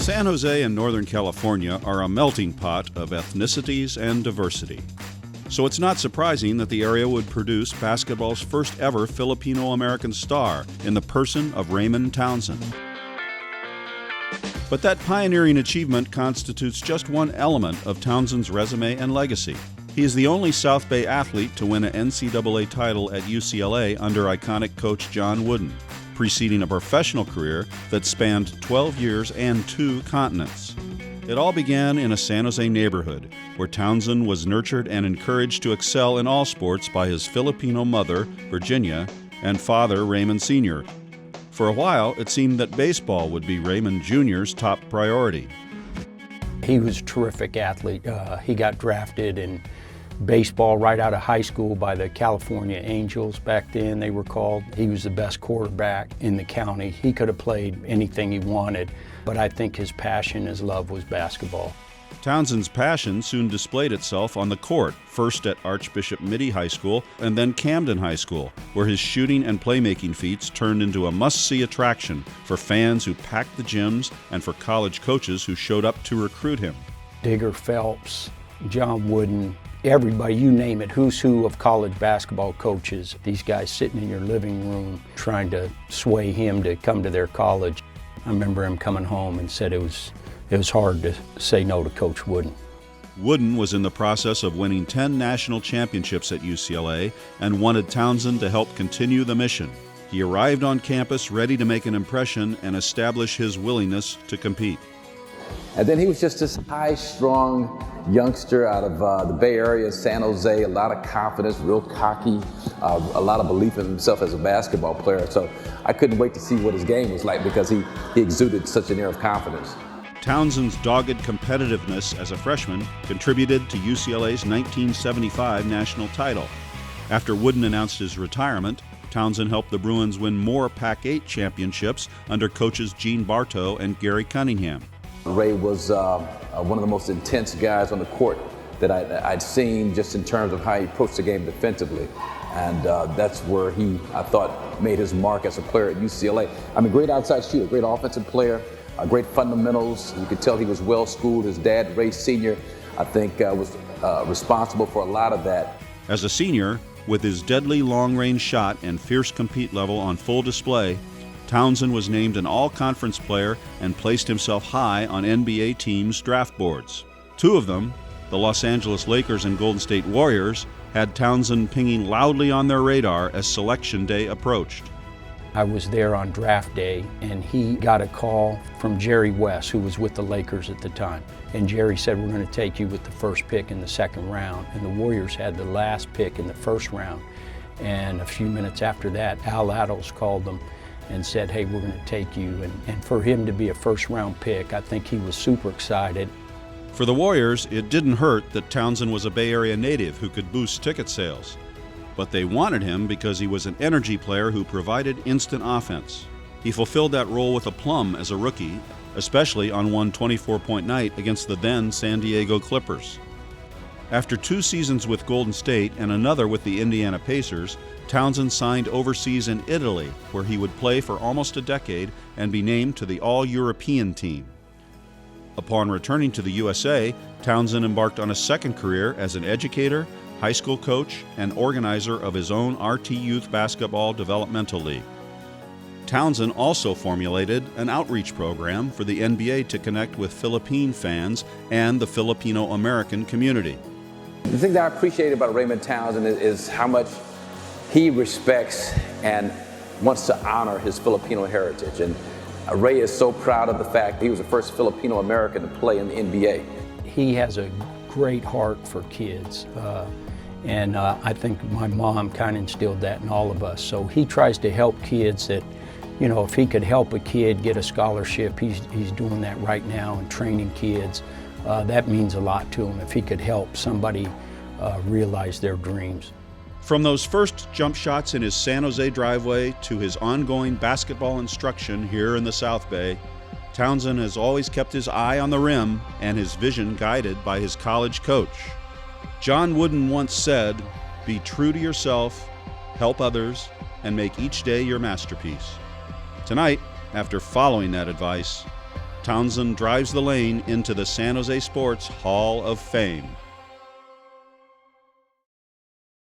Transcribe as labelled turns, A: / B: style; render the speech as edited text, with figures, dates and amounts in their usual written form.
A: San Jose and Northern California are a melting pot of ethnicities and diversity. So it's not surprising that the area would produce basketball's first ever Filipino-American star in the person of Raymond Townsend. But that pioneering achievement constitutes just one element of Townsend's resume and legacy. He is the only South Bay athlete to win an NCAA title at UCLA under iconic coach John Wooden, preceding a professional career that spanned 12 years and 2 continents. It all began in a San Jose neighborhood, where Townsend was nurtured and encouraged to excel in all sports by his Filipino mother, Virginia, and father, Raymond Sr. For a while, it seemed that baseball would be Raymond Jr.'s top priority.
B: He was a terrific athlete. He got drafted in baseball right out of high school by the California Angels back then, they were called. He was the best quarterback in the county. He could have played anything he wanted, but I think his passion, his love was basketball.
A: Townsend's passion soon displayed itself on the court, first at Archbishop Mitty High School and then Camden High School, where his shooting and playmaking feats turned into a must-see attraction for fans who packed the gyms and for college coaches who showed up to recruit him.
B: Digger Phelps, John Wooden, everybody, you name it, who's who of college basketball coaches. These guys sitting in your living room trying to sway him to come to their college. I remember him coming home and said it was hard to say no to Coach Wooden.
A: Wooden was in the process of winning 10 national championships at UCLA and wanted Townsend to help continue the mission. He arrived on campus ready to make an impression and establish his willingness to compete.
C: And then he was just this high-strung youngster out of the Bay Area, San Jose, a lot of confidence, real cocky, a lot of belief in himself as a basketball player. So I couldn't wait to see what his game was like because he exuded such an air of confidence.
A: Townsend's dogged competitiveness as a freshman contributed to UCLA's 1975 national title. After Wooden announced his retirement, Townsend helped the Bruins win more Pac-8 championships under coaches Gene Bartow and Gary Cunningham.
C: Ray was one of the most intense guys on the court that I'd seen, just in terms of how he approached the game defensively. And that's where he, I thought, made his mark as a player at UCLA. I mean, great outside shooter, great offensive player, great fundamentals. You could tell he was well schooled. His dad, Ray Sr., I think was responsible for a lot of that.
A: As a senior, with his deadly long-range shot and fierce compete level on full display, Townsend was named an all-conference player and placed himself high on NBA teams' draft boards. 2 of them, the Los Angeles Lakers and Golden State Warriors, had Townsend pinging loudly on their radar as selection day approached.
B: I was there on draft day, and he got a call from Jerry West, who was with the Lakers at the time. And Jerry said, "We're going to take you with the first pick in the second round." And the Warriors had the last pick in the first round. And a few minutes after that, Al Attles called them and said, "Hey, we're going to take you." And for him to be a first-round pick, I think he was super excited.
A: For the Warriors, it didn't hurt that Townsend was a Bay Area native who could boost ticket sales. But they wanted him because he was an energy player who provided instant offense. He fulfilled that role with aplomb as a rookie, especially on one 24-point night against the then San Diego Clippers. After 2 seasons with Golden State and another with the Indiana Pacers, Townsend signed overseas in Italy, where he would play for almost a decade and be named to the All-European team. Upon returning to the USA, Townsend embarked on a second career as an educator, high school coach, and organizer of his own RT Youth Basketball Developmental League. Townsend also formulated an outreach program for the NBA to connect with Philippine fans and the Filipino-American community.
C: The thing that I appreciate about Raymond Townsend is how much he respects and wants to honor his Filipino heritage. And Ray is so proud of the fact that he was the first Filipino-American to play in the NBA.
B: He has a great heart for kids. And I think my mom kind of instilled that in all of us. So he tries to help kids that, you know, if he could help a kid get a scholarship, he's doing that right now and training kids. That means a lot to him if he could help somebody realize their dreams.
A: From those first jump shots in his San Jose driveway to his ongoing basketball instruction here in the South Bay, Townsend has always kept his eye on the rim and his vision guided by his college coach. John Wooden once said, "Be true to yourself, help others, and make each day your masterpiece." Tonight, after following that advice, Townsend drives the lane into the San Jose Sports Hall of Fame.